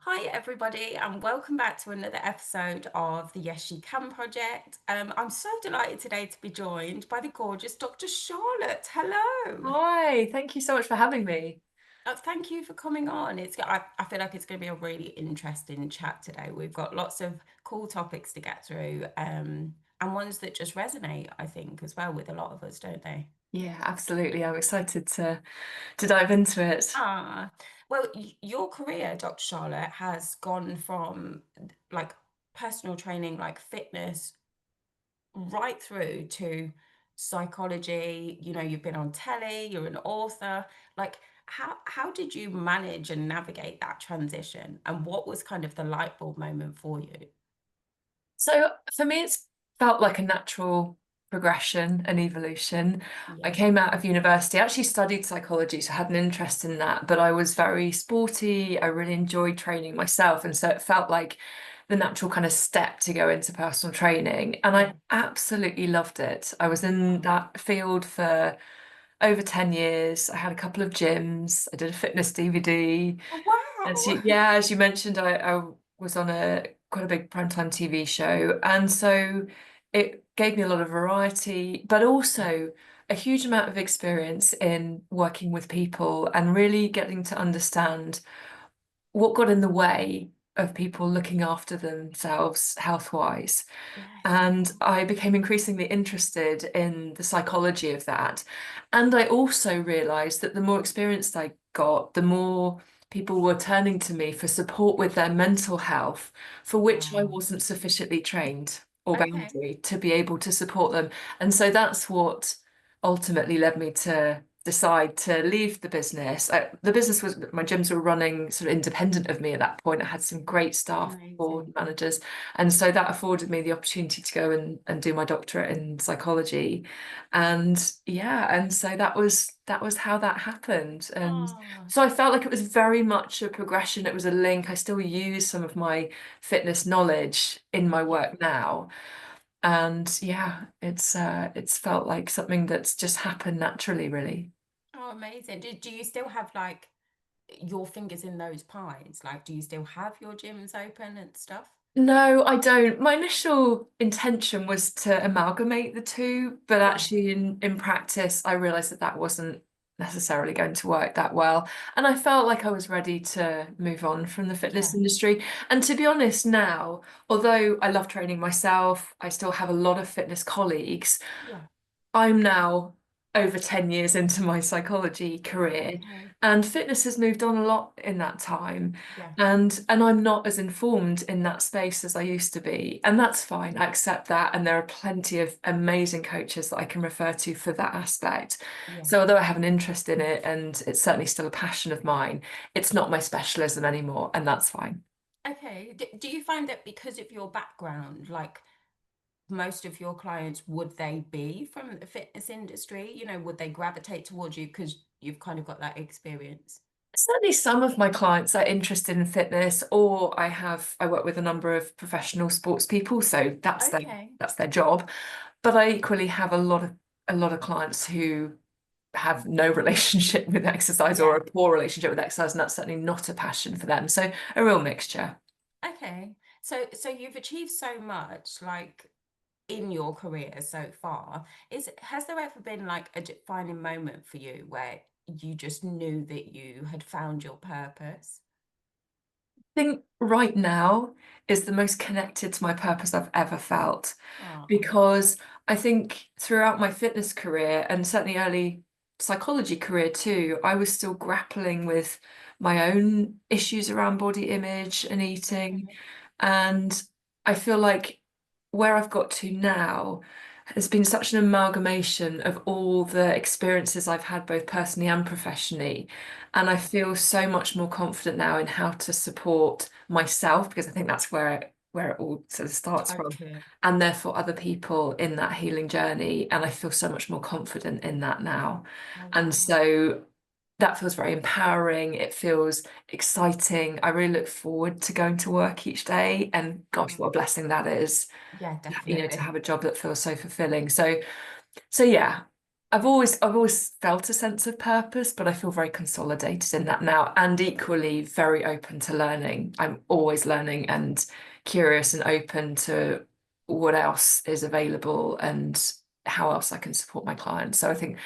Hi, everybody, and welcome back to another episode of the Yes You Can project. I'm so delighted today to be joined by the gorgeous Dr. Charlotte. Hello. Hi, thank you so much for having me. Thank you for coming on. I feel like it's going to be a really interesting chat today. We've got lots of cool topics to get through, and ones that just resonate, I think, as well with a lot of us, don't they? Yeah, absolutely. I'm excited to dive into it. Ah, well, your career, Dr. Charlotte, has gone from like personal training, like fitness, right through to psychology. You've been on telly, you're an author. Like, how did you manage and navigate that transition? And what was kind of the light bulb moment for you? So for me, it's felt like a natural progression and evolution. I Yeah. came out of university, I actually studied psychology, so I had an interest in that, but I was very sporty. I really enjoyed training myself. And so it felt like the natural kind of step to go into personal training. And Yeah. I absolutely loved it. I was in Oh, that field for over 10 years. I had a couple of gyms. I did a fitness DVD. wow. As you mentioned, I was on a quite a big primetime TV show. And so it gave me a lot of variety, but also a huge amount of experience in working with people and really getting to understand what got in the way of people looking after themselves health-wise. Yes. And I became increasingly interested in the psychology of that. And I also realized that the more experienced I got, the more people were turning to me for support with their mental health, for which I Wow. wasn't sufficiently trained or Okay. boundary to be able to support them. And so that's what ultimately led me to decide to leave the business. The business was, my gyms were running sort of independent of me at that point. I had some great staff, board Amazing. managers, and so that afforded me the opportunity to go and do my doctorate in psychology. And yeah, and so that was how that happened. And Oh, so I felt like it was very much a progression. It was a link. I still use some of my fitness knowledge in my yeah. work now. And yeah, it's felt like something that's just happened naturally, really. Oh, amazing. Do you still have like your fingers in those pies? Like, do you still have your gyms open and stuff? No, I don't. My initial intention was to amalgamate the two, but Yeah. actually in practice, I realized that that wasn't necessarily going to work that well. And I felt like I was ready to move on from the fitness Yeah. industry. And to be honest, now, although I love training myself, I still have a lot of fitness colleagues. Yeah. I'm now over 10 years into my psychology career, Okay. and fitness has moved on a lot in that time. Yeah. And I'm not as informed in that space as I used to be. And that's fine. I accept that. And there are plenty of amazing coaches that I can refer to for that aspect. Yeah. So although I have an interest in it and it's certainly still a passion of mine, it's not my specialism anymore, and that's fine. Okay. Do you find that because of your background, like most of your clients, would they be from the fitness industry? Would they gravitate towards you because you've kind of got that experience? Certainly some of my clients are interested in fitness, or I work with a number of professional sports people, so Okay. that's their job. But I equally have a lot of clients who have no relationship with exercise or Yeah. a poor relationship with exercise, and that's certainly not a passion for them. So a real mixture. Okay. So you've achieved so much, like in your career so far. Has there ever been like a defining moment for you where you just knew that you had found your purpose? I think right now is the most connected to my purpose I've ever felt, Oh, because I think throughout my fitness career and certainly early psychology career too, I was still grappling with my own issues around body image and eating. okay. And I feel like where I've got to now has been such an amalgamation of all the experiences I've had, both personally and professionally. And I Yeah. feel so much more confident now in how to support myself, because I think that's where it all sort of starts from, Totally. and therefore other people in that healing journey. And I feel so much more confident in that now. Oh, And wow. so that feels very empowering. It feels exciting. I really look forward to going to work each day. And gosh, Oh, what a blessing that is, yeah, to definitely. have a job that feels so fulfilling. So yeah, I've always felt a sense of purpose, but I feel very consolidated in that now, and equally very open to learning. I'm always learning and curious and open to what else is available and how else I can support my clients. So I think,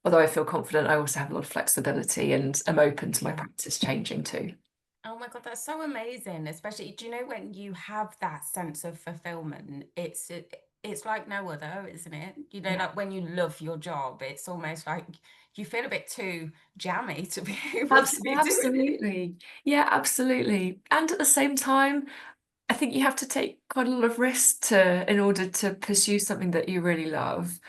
although I feel confident, I also have a lot of flexibility and am open to my Yeah. practice changing too. Oh my God, that's so amazing. Especially, do you know when you have that sense of fulfillment, it's like no other, isn't it? You know, Yeah. like when you love your job, it's almost like you feel a bit too jammy to be able to be doing it. Absolutely. Yeah, absolutely. And at the same time, I think you have to take quite a lot of risk to in order to pursue something that you really love.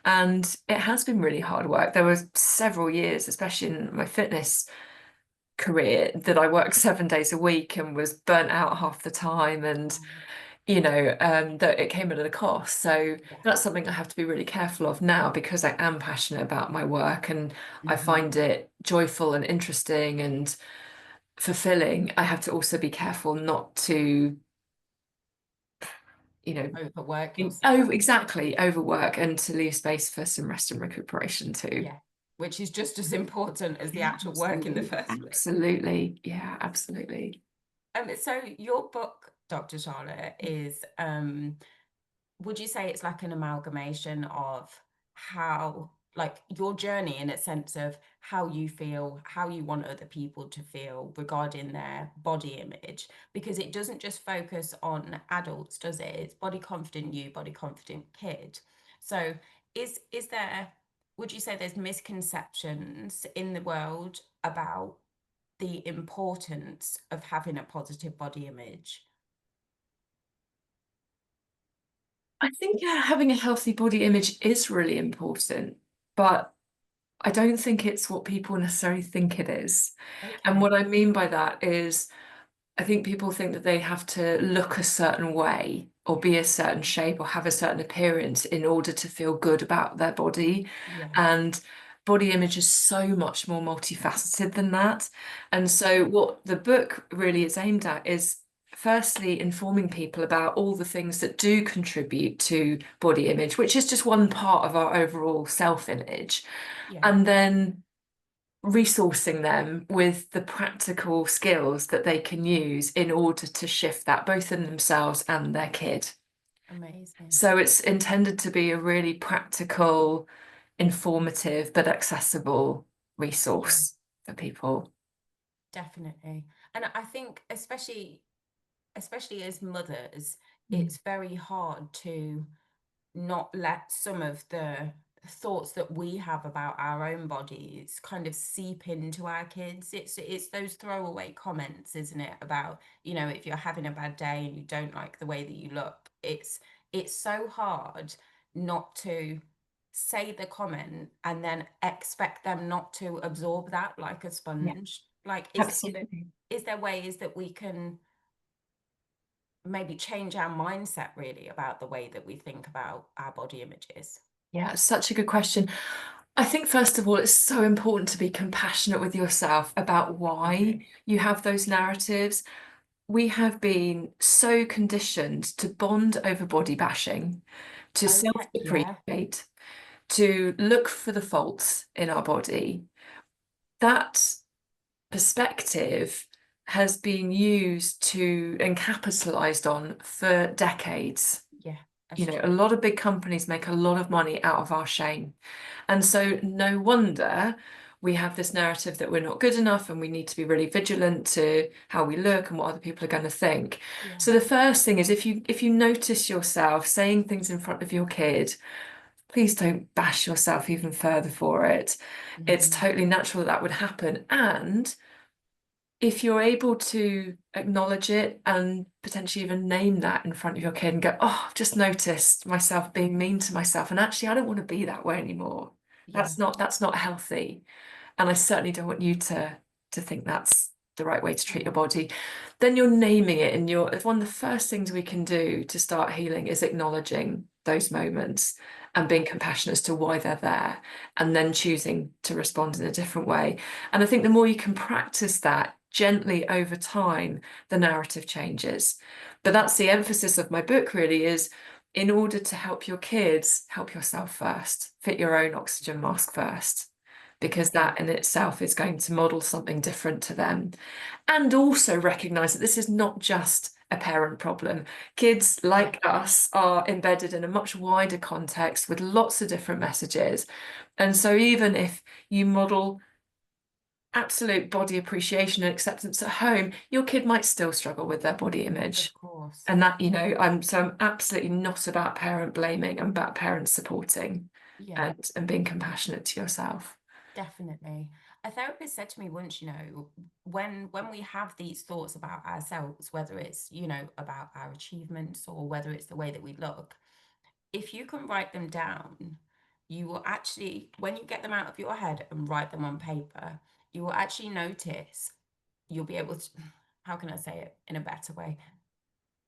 And it has been really hard work. There were several years, especially in my fitness career, that I worked 7 days a week and was burnt out half the time. And, Um, that it came at a cost. So yeah. that's something I have to be really careful of now because I am passionate about my work and I Hmm. find it joyful and interesting and fulfilling. I have to also be careful not to, you know, Overwork oh, yourself. exactly, overwork and to leave space for some rest and recuperation too. Yeah. Which is just as important as the Yeah, actual work in the absolutely. first place. Absolutely. Yeah, absolutely. So your book, Dr. Charlotte, is would you say it's like an amalgamation of how, like your journey in a sense of how you feel, how you want other people to feel regarding their body image? Because it doesn't just focus on adults, does it? It's body confident you, body confident kid. So is there, would you say there's misconceptions in the world about the importance of having a positive body image? I think having a healthy body image is really important, but I don't think it's what people necessarily think it is. And Okay. what I mean by that is I think people think that they have to look a certain way or be a certain shape or have a certain appearance in order to feel good about their body. Yeah. And body image is so much more multifaceted than that. And so, what the book really is aimed at is firstly informing people about all the things that do contribute to body image, which is just one part of our overall self image. Yeah. And then resourcing them with the practical skills that they can use in order to shift that both in themselves and their kid. Amazing. So it's intended to be a really practical, informative, but accessible Yeah. resource for people. Definitely. And I think especially as mothers, Mm. it's very hard to not let some of the thoughts that we have about our own bodies kind of seep into our kids. It's those throwaway comments, isn't it, about, if you're having a bad day and you don't like the way that you look, it's so hard not to say the comment and then expect them not to absorb that like a Yeah, sponge. Like, absolutely. is there ways that we can maybe change our mindset really about the way that we think about our body images? Yeah, it's such a good question. I think, first of all, it's so important to be compassionate with yourself about why Okay. you have those narratives. We have been so conditioned to bond over body bashing, to Okay. Yeah. self-depreciate, to look for the faults in our body. That perspective has been used to and capitalized on for decades. Yeah. That's A true. lot of big companies make a lot of money out of our shame. And so, no wonder we have this narrative that we're not good enough and we need to be really vigilant to how we look and what other people are going to think. Yeah. So the first thing is if you notice yourself saying things in front of your kid, please don't bash yourself even further for it. It's Hmm. totally natural that that would happen. And if you're able to acknowledge it and potentially even name that in front of your kid and go, oh, I've just noticed myself being mean to myself, and actually I don't want to be that way anymore. Yeah. That's not healthy. And I certainly don't want you to think that's the right way to treat your Yeah. body. Then you're naming it, and you're one of the first things we can do to start healing is acknowledging those moments and Yeah. being compassionate as to why they're there, and then choosing to respond in a different way. And I think the more you can practice that gently over time, the narrative changes. But that's the emphasis of my book, really, is in order to help your kids, help yourself first. Fit your own oxygen mask first, because Okay. that in itself is going to model something different to them. And also recognize that this is not just a parent problem. Kids Yeah, like us are embedded in a much wider context with lots of different messages. And so even if you model absolute body appreciation and acceptance at home, your kid might still struggle with their body of image. course. And that, I'm absolutely not about parent blaming. I'm about parent supporting Yeah. and being compassionate to yourself. Definitely. A therapist said to me once, when we have these thoughts about ourselves, whether it's, about our achievements or whether it's the way that we look, if you can write them down, you will actually, when you get them out of your head and write them on paper, you will actually notice, you'll be able to, how can I say it in a better way?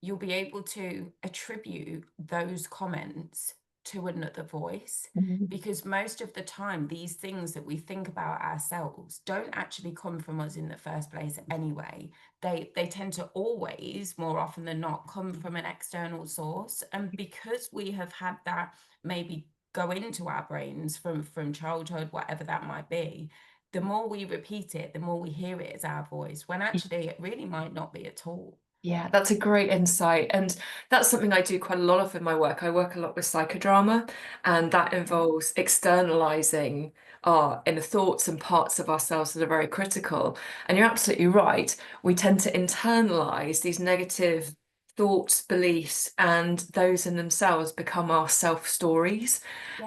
You'll be able to attribute those comments to another voice, Mhm. because most of the time these things that we think about ourselves don't actually come from us in the first place anyway. They tend to always, more often than not, come from an external source, and because we have had that maybe go into our brains from childhood, whatever that might be, the more we repeat it, the more we hear it as our voice, when actually it really might not be at all. Yeah, that's a great insight. And that's something I do quite a lot of in my work. I work a lot with psychodrama, and that Okay. involves externalizing our inner thoughts and parts of ourselves that are very critical. And you're absolutely right. We tend to internalize these negative thoughts, beliefs, and those in themselves become our self stories.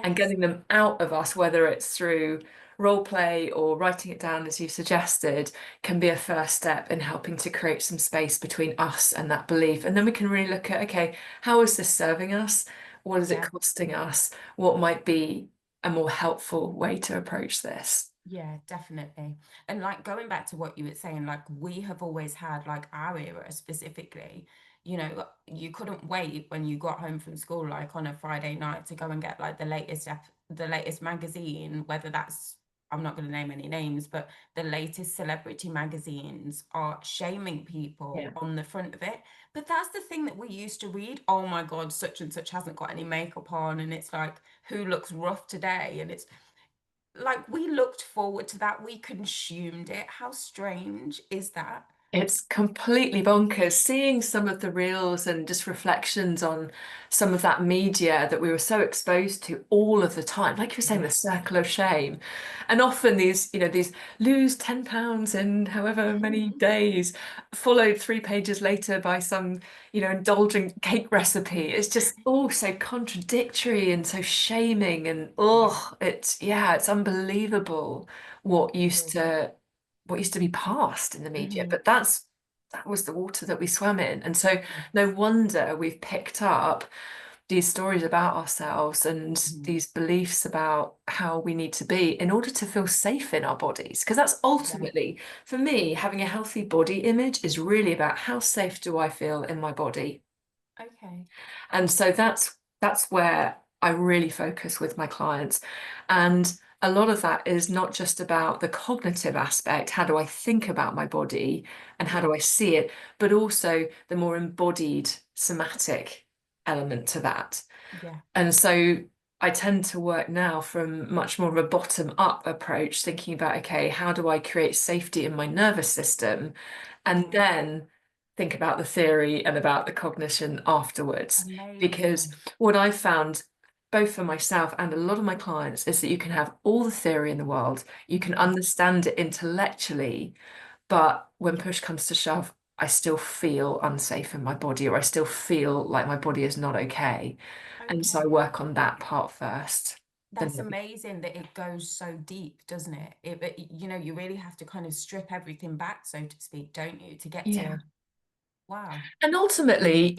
And Yes. getting them out of us, whether it's through role play or writing it down, as you suggested, can be a first step in helping to create some space between us and that belief. And then we can really look at, okay, how is this serving us? What is it Yeah. costing us? What might be a more helpful way to approach this? Yeah, definitely. And like going back to what you were saying, like we have always had like our era specifically, you couldn't wait when you got home from school, like on a Friday night, to go and get like the latest magazine, whether that's, I'm not going to name any names, but the latest celebrity magazines are shaming people Yeah. on the front of it. But that's the thing that we used to read. Oh my God, such and such hasn't got any makeup on, and it's like, who looks rough today? And it's like we looked forward to that. We consumed it. How strange is that? It's completely bonkers seeing some of the reels and just reflections on some of that media that we were so exposed to all of the time. Like you were saying, the Yes. circle of shame. And often these lose 10 pounds in however many days, followed 3 pages later by some, indulgent cake recipe. It's just all so contradictory and so shaming. And Yeah, it's unbelievable what it used is. to what used to be passed in the media, Hmm. but that was the water that we swam in. And so no Yes. wonder we've picked up these stories about ourselves and Hmm. these beliefs about how we need to be in order to feel safe in our bodies. Because that's Yeah. ultimately, for me, having a healthy body image is really about how safe do I feel in my body. Okay. And so that's where I really focus with my clients. And a lot of that is not just about the cognitive aspect, how do I think about my body and how Yeah. do I see it, but also the more embodied somatic element to that. Yeah. And so I tend to work now from much more of a bottom up approach, thinking about, okay, how do I create safety in my nervous system? And Okay. then think about the theory and about the cognition afterwards. Because Amazing. what I've found, both for myself and a lot of my clients, is that you can have all the theory in the world, you can Hmm. understand it intellectually, but when push comes to shove, I still feel unsafe in my body, or I still feel like my body is not okay. And so I Okay. work on that part first. That's Then, amazing that it goes so deep, doesn't it? You really have to kind of strip everything back, so to speak, don't you, to get yeah. to, wow. And ultimately,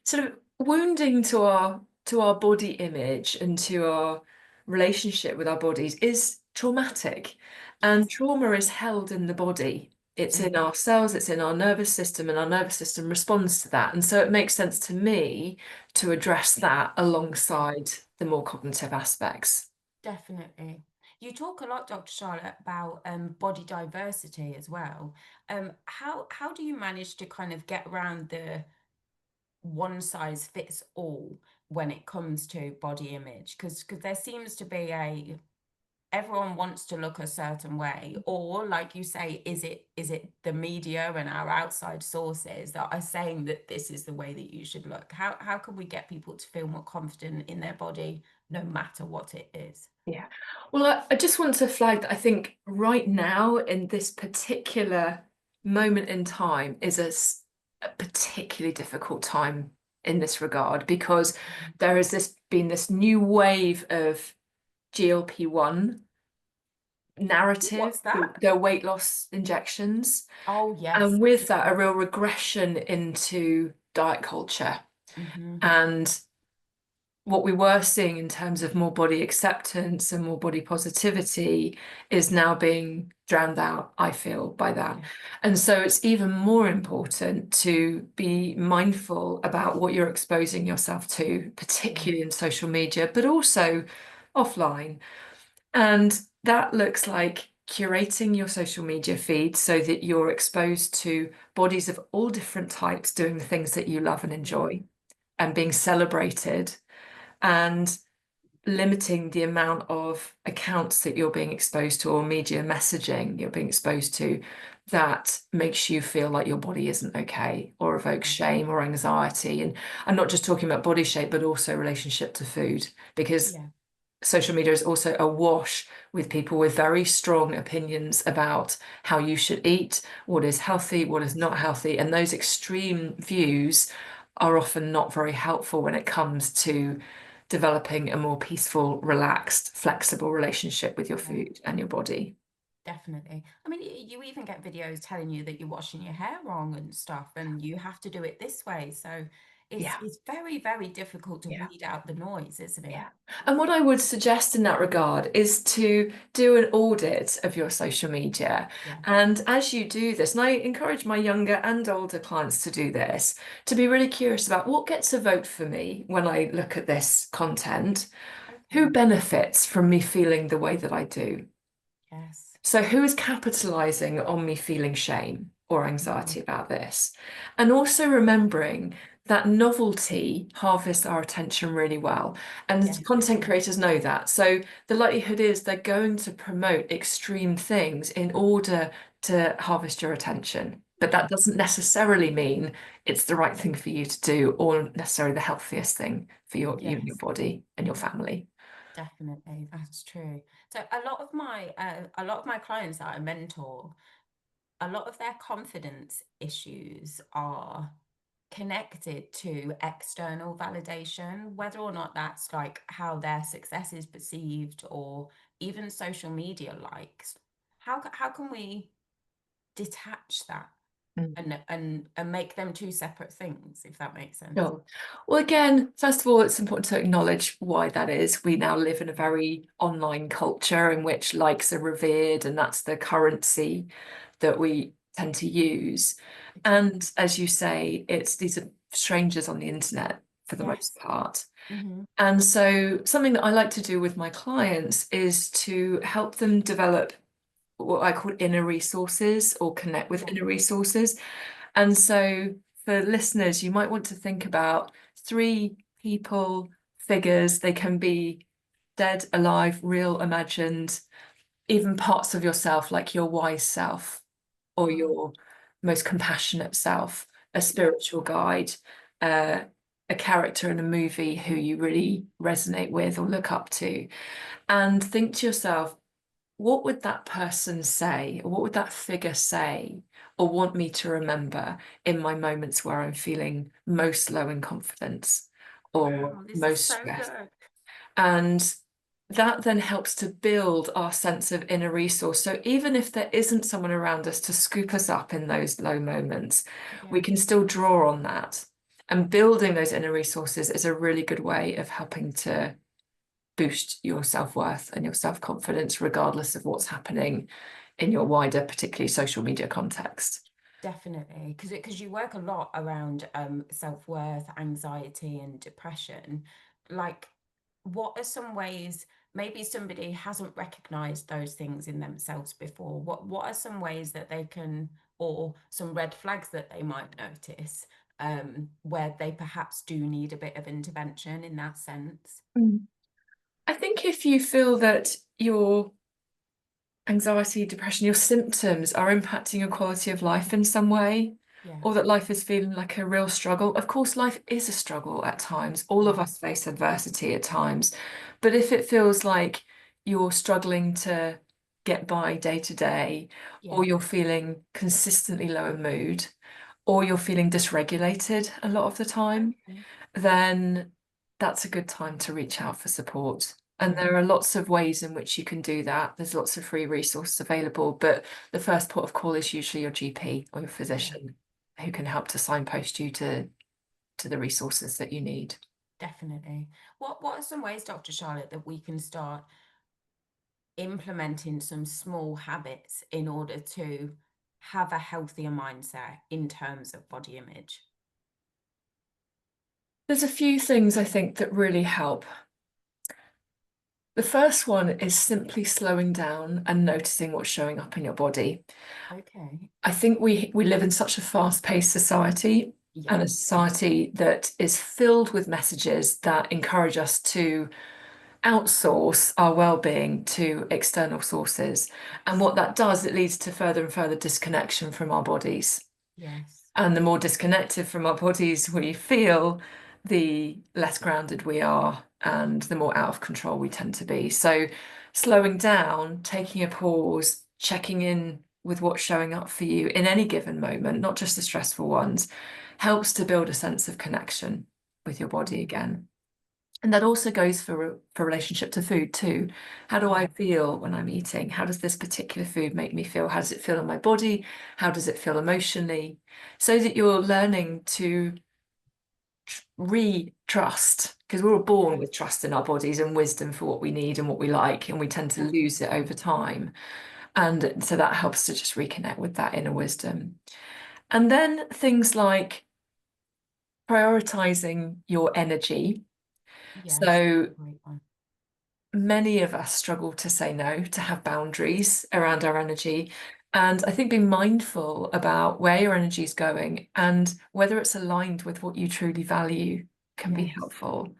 sort of wounding to our body image and to our relationship with our bodies is traumatic. And Yes. trauma is held in the body. It's in Hmm. our cells, it's in our nervous system, and our nervous system responds to that. And so it makes sense to me to address that Yeah. alongside the more cognitive aspects. Definitely. You talk a lot, Dr. Charlotte, about body diversity as well. How do you manage to kind of get around the one size fits all? when it comes to body image? Because there seems to be everyone wants to look a certain way, or like you say, is it the media and our outside sources that are saying that this is the way that you should look? How can we get people to feel more confident in their body no matter what it is? Yeah. Well, I just want to flag that I think right now, in this particular moment in time, is a particularly difficult time in this regard, because there has been this new wave of GLP-1 narrative, What's that? their weight loss injections, Oh yes. and with that, a real regression into diet culture. Hmm. And what we were seeing in terms of more body acceptance and more body positivity is now being drowned out, I feel, by that. Yeah. And so it's even more important to be mindful about what you're exposing yourself to, Yeah. particularly in social media, but also offline. And that looks like curating your social media feed so that you're exposed to bodies of all different types doing the things that you love and Yeah. enjoy and being celebrated, and limiting the amount of accounts that you're being exposed to or media messaging you're being exposed to that makes you feel like your body isn't okay or evokes Yeah. shame or anxiety. And I'm not just talking about body shape, but also relationship to food, because Yeah. social media is also awash with people with very strong opinions about how you should eat, what is healthy, what is Yes. not healthy. And those extreme views are often not very helpful when it comes to developing a more peaceful, relaxed, flexible relationship with your Yeah. food and your body. Definitely. I mean, you even get videos telling you that you're washing your hair wrong and stuff, and you have to do it this way. So Yeah. it's very, very difficult to Yeah. weed out the noise, isn't it? Yeah. And what I would suggest in that regard is to do an audit of your social media. Yeah. And as you do this, and I encourage my younger and older clients to do this, to be really curious about what gets a vote for me when I look at this content, who Okay. benefits from me feeling the way that I do. Yes. So, who is capitalizing on me feeling shame or Hmm. anxiety about this? And also remembering that novelty harvests our attention really well. And Yes. content creators know that. So, the likelihood is they're going to promote extreme things in order to harvest your attention. But that Yeah. doesn't necessarily mean it's the right thing for you to do or necessarily the healthiest thing for you and your Yes. body and your family. Definitely. That's true. So a lot of my clients that I mentor, a lot of their confidence issues are connected to external validation, whether or not that's like how their success is perceived or even social media likes. How can we detach that and make them two separate things, if that makes sense? Sure. Well, again, first of all, it's important to acknowledge why that is. We now live in a Yeah, very online culture in which likes are revered, and that's the currency that we tend to use. exactly. And as you say, these are strangers on the internet for the most Yes. part. Hmm. And so, something that I like to do with my clients is to help them develop what I call inner resources or connect with Yeah. inner resources. And so, for listeners, you might want to think about three people, figures. They can be dead, alive, real, imagined, even parts of yourself, like your wise self or Oh, your most compassionate self, a yeah. spiritual guide, uh, a character in a movie who you really resonate with or look up to. And think to yourself, what would that person say? Or what would that figure say or want me to remember in my moments where I'm feeling most low in confidence or Wow, this is most so stressed? good. And that then helps to build our sense of inner resource. So even if there isn't someone around us to scoop us up in those low moments, we Yeah, can still draw on that. And building those inner resources is a really good way of helping to boost your self-worth and your self-confidence, regardless of what's happening in your wider, particularly social media context. definitely. Because you work a lot around self-worth, anxiety, and depression. Like, what are some ways maybe somebody hasn't recognized those things in themselves before? What are some ways that they can, or some red flags that they might notice where they perhaps do need a bit of intervention in that sense. Mm. I think if you feel that your anxiety, depression, your symptoms are impacting your quality of life in some way, Yeah, or that life is feeling like a real struggle. Of course, life is a struggle at times. All of yeah, us face adversity at times. But if it feels like you're struggling to get by day to day, or yeah. you're feeling consistently low in mood, or you're feeling dysregulated a lot of the time, Okay. then that's a good time to reach out for support. And Yeah, there are lots of ways in which you can do that. There's lots of free resources available, but the first port of call is usually your GP or your yeah, physician who can help to signpost you to the resources that you need. definitely. What are some ways, Dr. Charlotte, that we can start implementing some small habits in order to have a healthier mindset in terms of body image? There's a few things I think that really help. The first one is simply slowing down and noticing what's showing up in your body. Okay. I think we live in such a fast-paced society, and a Yeah. society that is filled with messages that encourage us to outsource our well-being to external sources. And Yes. what that does, it leads to further and further disconnection from our bodies. Yes. And the more disconnected from our bodies we feel, the less grounded we are and the more out of control we tend to be. So slowing down, taking a pause, checking in with what's showing up for you in any given moment, not just the stressful ones, helps to build a sense of connection with your body Mm. again. And that also goes for relationship to food too. How do I Yeah. feel when I'm eating? How does this particular food make me feel? How does it feel in my body? How does it feel emotionally? So that you're learning to re-trust, because we were born Yeah. with trust in our bodies and wisdom for what we need and what we like, and we tend to lose it Definitely. over time. And so that helps to just reconnect with that inner wisdom. And then things like prioritizing your energy. Yes. So Great one. many of us struggle to say no, to have boundaries around our energy. And I think being mindful about where your energy is going and whether it's aligned with what you truly value can be Yes. helpful.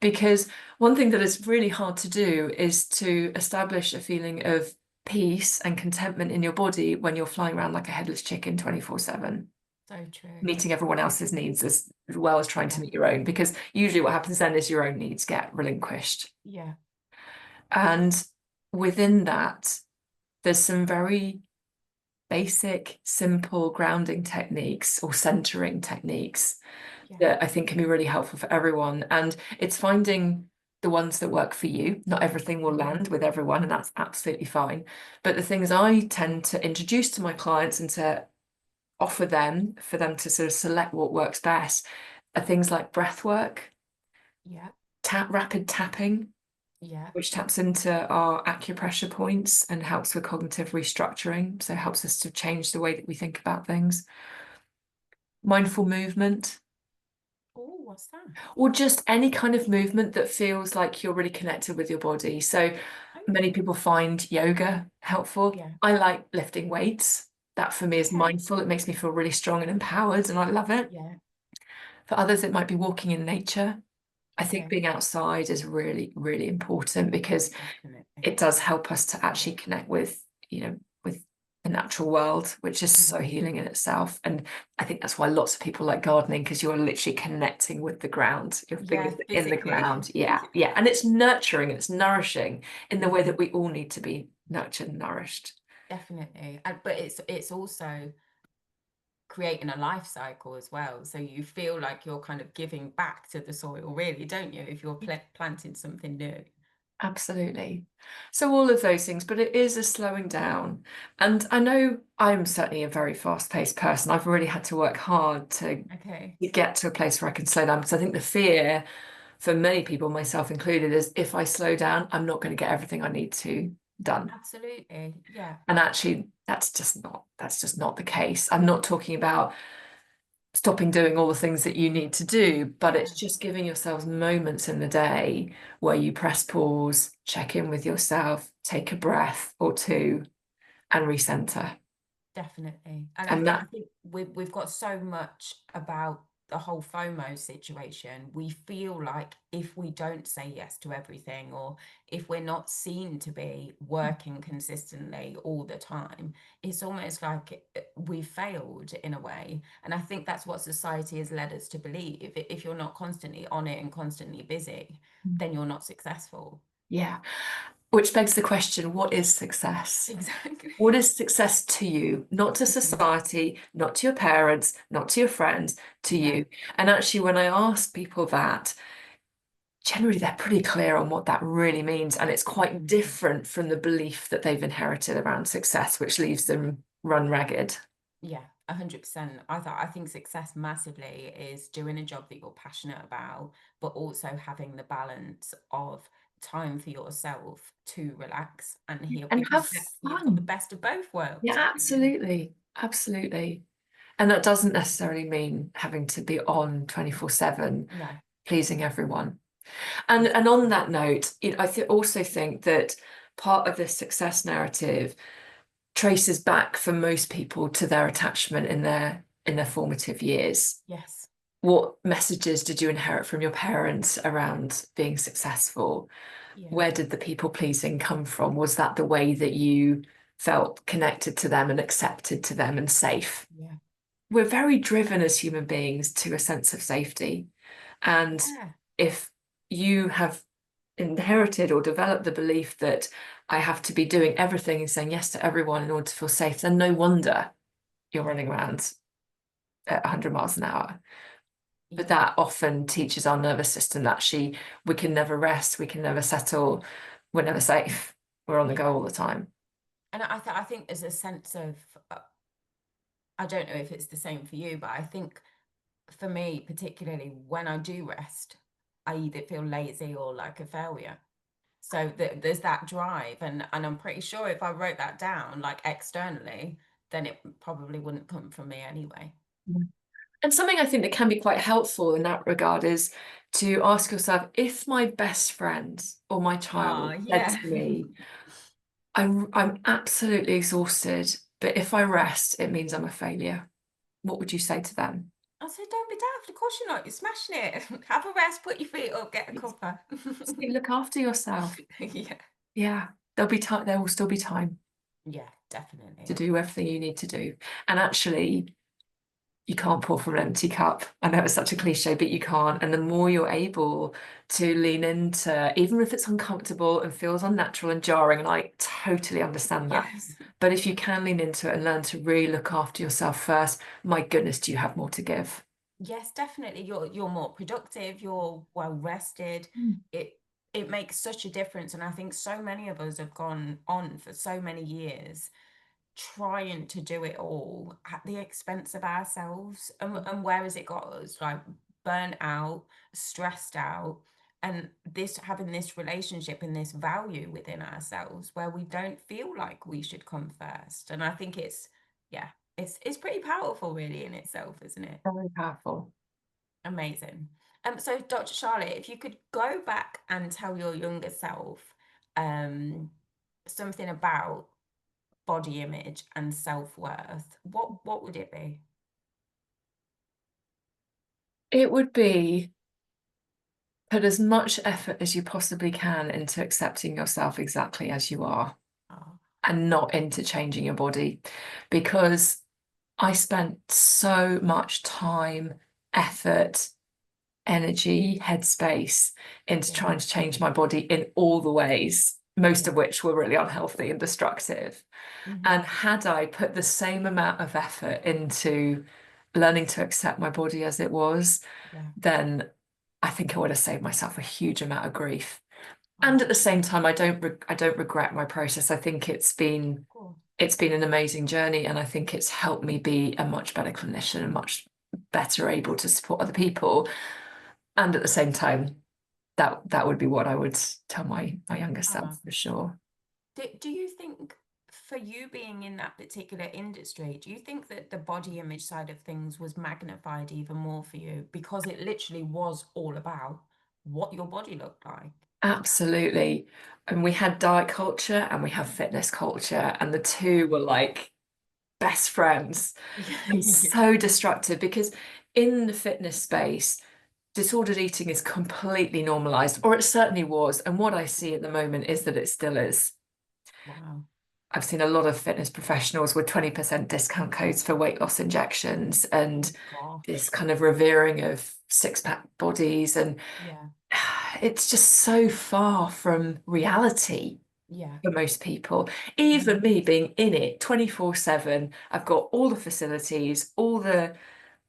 Because one thing that is really hard to do is to establish a feeling of peace and contentment in your body when you're flying around like a headless chicken 24/7, So true. meeting everyone else's needs as well as trying to Yeah. meet your own. Because usually what happens then is your own needs get relinquished. Yeah. And within that, there's some very basic, simple grounding techniques or centering techniques Yeah. that I think can be really helpful for everyone. And it's finding the ones that work for you. Not everything will Hmm. land with everyone, and that's absolutely fine. But the things I tend to introduce to my clients and to offer them for them to sort of select what works best are things like breath work, Yeah. rapid tapping, Yeah. which taps into our acupressure points and helps with cognitive restructuring. So it helps us to change the way that we think about things. Mindful movement, Oh, what's that? or just any kind of movement that feels like you're really connected with your body. So many Okay. people find yoga helpful. Yeah. I like lifting weights. That for me is Okay. mindful. It makes me feel really strong and empowered, and I love it. Yeah. For others, it might be walking in nature. I think Okay. being outside is really, really important because Definitely. it does help us to actually connect with, with the natural world, which is so Hmm. healing in itself. And I think that's why lots of people like gardening, because you're literally connecting with the ground. Your fingers Yeah. are in the Physically. ground. Yeah, yeah. And it's nurturing, it's nourishing in the way Hmm. that we all need to be nurtured and nourished. Definitely. But it's also creating a life cycle as well. So you feel like you're kind of giving back to the soil, really, don't you? If you're planting something new. Absolutely. So all of those things, but it is a slowing down. And I know I'm certainly a very fast-paced person. I've really had to work hard to Okay. get to a place where I can slow down. Because I think the fear for many people, myself included, is if I slow down, I'm not going to get everything I need to done. Absolutely. Yeah. And actually, that's just not the case. I'm not talking about stopping doing all the things that you need to do, but Yeah. it's just giving yourselves moments in the day where you press pause, check in with yourself, take a breath or two, and recenter. Definitely. And And I that, think we've got so much about the whole FOMO situation, we feel like if we don't say yes to everything, or if we're not seen to be working consistently all the time, it's almost like we've failed in a way. And I think that's what society has led us to believe. If you're not constantly on it and constantly busy, then you're not successful. Yeah. Which begs the question, what is success? Exactly. What is success to you? Not to society, not to your parents, not to your friends, to Yeah. you. And actually, when I ask people that, generally they're pretty clear on what that really means. And it's quite 100%. different from the belief that they've inherited around success, which leaves them run ragged. Yeah, 100%. I think success massively is doing a job that you're passionate about, but also having the balance of time for yourself to relax and heal, And because have you've got the fun. best of both Yeah, worlds, haven't you? absolutely. Absolutely. And that doesn't necessarily mean having to be on 24/7, No, pleasing everyone. And on exactly. that note, I also think that part of this success narrative traces back for most people to their attachment in their formative years. Yes. What messages did you inherit from your parents around being successful? Yeah. Where did the people pleasing come from? Was that the way that you felt connected to them and accepted to them and safe? Yeah. We're very driven as human beings to a sense of safety. And Yeah. if you have inherited or developed the belief that I have to be doing everything and saying yes to everyone in order to feel safe, then no wonder you're Yeah. running around at 100 miles an hour. But Yeah. that often teaches our nervous system that we can never rest, we can never settle, we're never safe, we're on the go Yeah. all the time. And I think there's a sense of, I don't know if it's the same for you, but I think for me, particularly when I do rest, I either feel lazy or like a failure. So there's that drive, and I'm pretty sure if I wrote that down like externally, then it probably wouldn't come from me anyway. And something I think that can be quite helpful in that regard is to ask yourself, if my best friend or my Ah, child said yeah. to me, I'm absolutely exhausted, but if I rest, it means I'm a failure. What would you say to them? I said, don't be daft. Of course you're not. You're smashing it. Have a rest. Put your feet up. Get a It's- cuppa. Look after yourself. Yeah. Yeah, there'll be time, there will still be time Yeah, to definitely. do everything you need to do. And actually, you can't pour from an empty cup. I know it's such a cliche, but you can't. And the more you're able to lean into, even if it's uncomfortable and feels unnatural and jarring, and I totally understand that. Yes. But if you can lean into it and learn to really look after yourself first, my goodness, do you have more to give? Yes, definitely. You're more productive, you're well rested. Mm. It it makes such a difference. And I think so many of us have gone on for so many years trying to do it all at the expense of ourselves. And where has it got us? Like burnt out, stressed out, and this having this relationship and this value within ourselves where we don't feel like we should come first. And I think yeah, it's pretty powerful really in itself, isn't it? Very powerful. Amazing. So Dr. Charlotte, if you could go back and tell your younger self um something about body image and self-worth, what would it be? It would be put as much effort as you possibly can into accepting yourself exactly as you are Oh, and not into changing your body because I spent so much time, effort, energy, headspace into yeah. trying to change my body in all the ways, most Yeah. of which were really unhealthy and destructive. And Hmm. had I put the same amount of effort into learning to accept my body as it was, Yeah. then I think I would have saved myself a huge amount of grief. Oh, And at the same definitely. time, I don't regret my process. I think Cool. it's been an amazing journey, and I think it's helped me be a much better clinician and much better able to support other people. And at the same time, that would be what I would tell my younger self Ah. for sure. Do you think for you being in that particular industry, do you think that the body image side of things was magnified even more for you because it literally was all about what your body looked like? Absolutely. And we had diet culture and we have fitness culture, and the Yeah. two were like best friends Yeah. and Yeah. so destructive because in the fitness space, disordered eating is completely normalized, or it certainly was. And what I see at the moment is that it still is. Wow. I've seen a lot of fitness professionals with 20% discount codes for weight loss injections and Oh gosh. this kind of revering of six-pack bodies. And Yeah. it's just so far from reality Yeah. for most people. Even Mhm. me being in it 24/7, I've got all the facilities, all the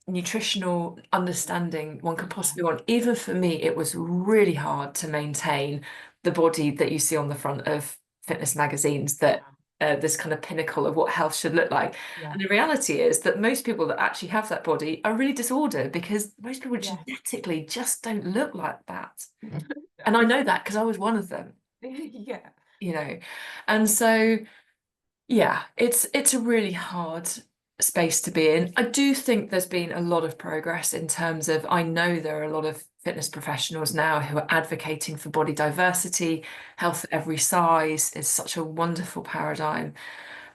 nutritional understanding one could Yeah. possibly want. Even for me, it was really hard to maintain the body that you see on the front of fitness magazines, that Wow. this kind of pinnacle of what health should look like. Yeah. And the reality is that most people that actually have that body are really disordered because most people Yes. genetically just don't look like that. And I No. know that because I was one of them, Yeah. you know. And so yeah, it's a really hard space to be in. I do think there's been a lot of progress in terms of, I know there are a lot of fitness professionals now who are advocating for body diversity, health at every size is such a wonderful paradigm,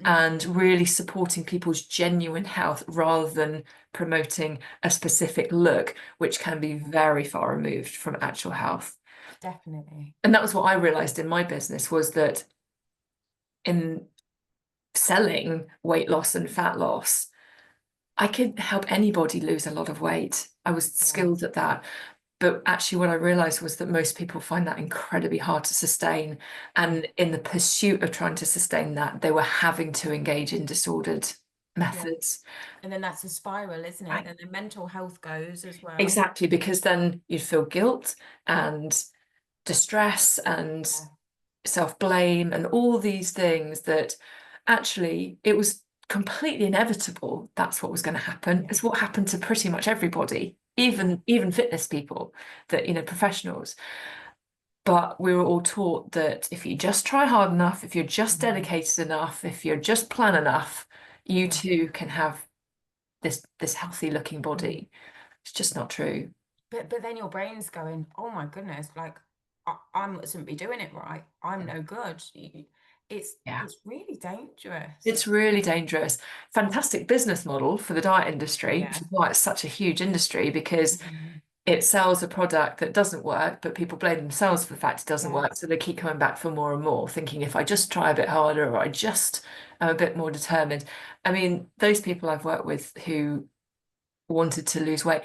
Mm. and really supporting people's genuine health rather than promoting a specific look, which can be very far removed from actual health. Definitely. And that was what I realized in my business, was that in selling weight loss and fat loss, I could help anybody lose a lot of weight. I was Yeah. skilled at that. But actually, what I realized was that most people find that incredibly hard to sustain. Yeah. And in the pursuit of trying to sustain that, they were having to engage in disordered Yeah. methods. And then that's a spiral, isn't it? Right. Then the mental health goes as well. Exactly, because then you'd feel guilt and distress and Yeah. self-blame and all these things that actually it was completely inevitable that's what was going to happen. Yeah. It's what happened to pretty much everybody, Yeah. even fitness people, that, professionals. But we were all taught that if you just try hard enough, if you're just Mhm. dedicated enough, if you're just plan enough, you Yeah. too can have this healthy looking Mm. body. It's just not true. But then your brain's going, oh my goodness, like I mustn't be doing it right. I'm no good. Yeah. It's really dangerous. It's really dangerous. Fantastic business model for the diet industry, which Yeah. is why it's such a huge industry, because Mhm. it sells a product that doesn't work, but people blame themselves for the fact it doesn't work. Yes. So they keep coming back for more and more, thinking if I just try a bit harder or I just am a bit more determined. I mean, those people I've worked with who wanted to lose weight,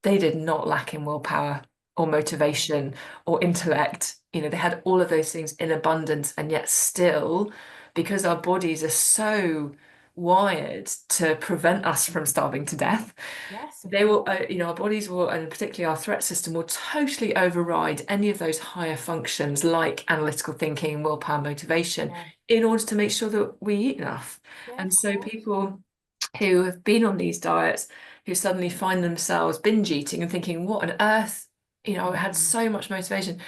they did not lack in willpower or No. motivation or intellect. They had all of those things in abundance, and yet still, because our bodies are so wired to prevent us from starving to death, Yes, of they will, course. our bodies will, and particularly our threat system, will totally override any of those higher functions like analytical thinking, willpower, motivation, Yeah. in order to make sure that we eat enough. Yeah, And of so course. people who have been on these diets, who suddenly find themselves binge eating and thinking, what on earth? I had Mhm. so much motivation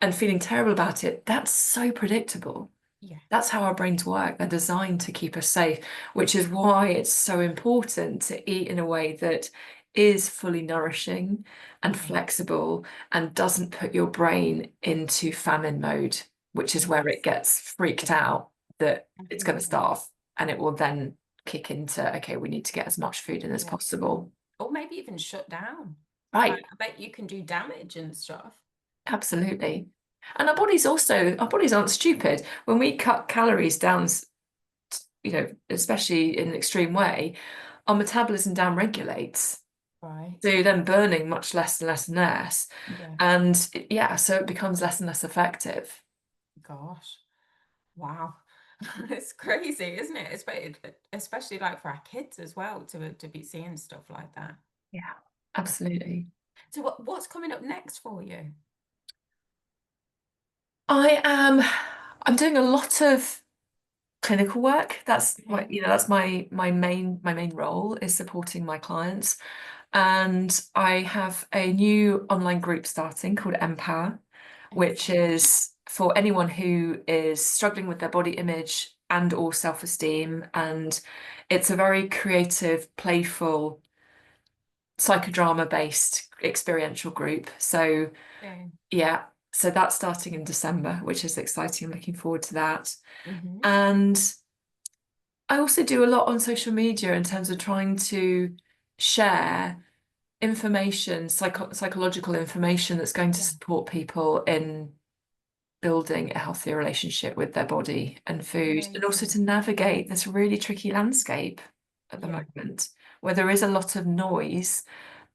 and feeling terrible about it. That's so predictable. Yeah. That's how our brains work. They're designed to keep us safe, which is why it's so important to eat in a way that is fully nourishing and Yeah. flexible and doesn't put your brain into famine mode, which is where it Yes. gets freaked out that it's going to Definitely. starve, and it will then kick into, okay, we need to get as much food in as Yeah. possible. Or maybe even shut down. Like Right, I bet you can do damage and stuff. absolutely. And our bodies aren't stupid. When we cut calories down, especially in an extreme way, our metabolism down regulates. Right. So you're then burning much less and less and less. Yeah. And yeah, so it becomes less and less effective. Gosh. Wow. It's crazy, isn't it? Especially like for our kids as well to be seeing stuff like that. Yeah, absolutely. So what's coming up next for you? I am I'm doing a lot of clinical work. That's my, Okay. that's my main role, is supporting my clients. And I have a new online group starting called Empower, which Excellent. is for anyone who is struggling with their body image and or self-esteem. And it's a very creative, playful, psychodrama based experiential group. So Okay. yeah, so that's starting in December, which is exciting. I'm looking forward to that. Mm-hmm. And I also do a lot on social media in terms of trying to share information, psychological information that's going to Yeah, support people in building a healthier relationship with their body and food, and also amazing. to navigate this really tricky landscape at the Yeah, moment, where there is a lot of noise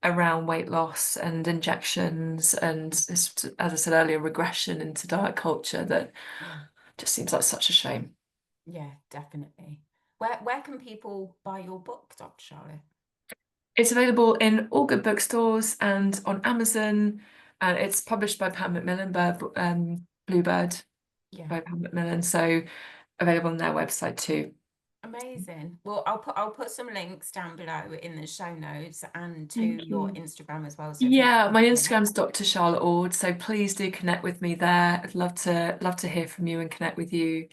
around weight loss and injections and this, as I said earlier, regression into diet culture that yeah, just seems like such a shame. yeah, definitely. Where can people buy your book, Dr. Charlotte? It's available in all good bookstores and on Amazon, and it's published by Pam Macmillan, Bluebird Yeah. by Pam Macmillan, so available on their website too. Amazing. Well, I'll put some links down below in the show notes and to Thank your you. Instagram as well, so people Yeah, can my follow. Instagram's Dr. Charlotte Ord, so please do connect with me there. I'd love to hear from you and connect with you.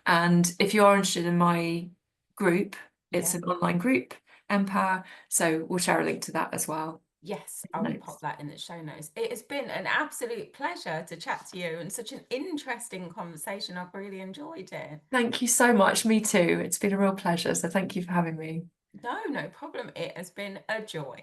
And if you are interested in my group, it's Yeah. an online group, Empower, so we'll share a link to that as well. Yes, I will Notes. pop that in the show notes. It has been an absolute pleasure to chat to you and such an interesting conversation. I've really enjoyed it. Thank you so much. Me too. It's been a real pleasure. So thank you for having me. No, no problem. It has been a joy.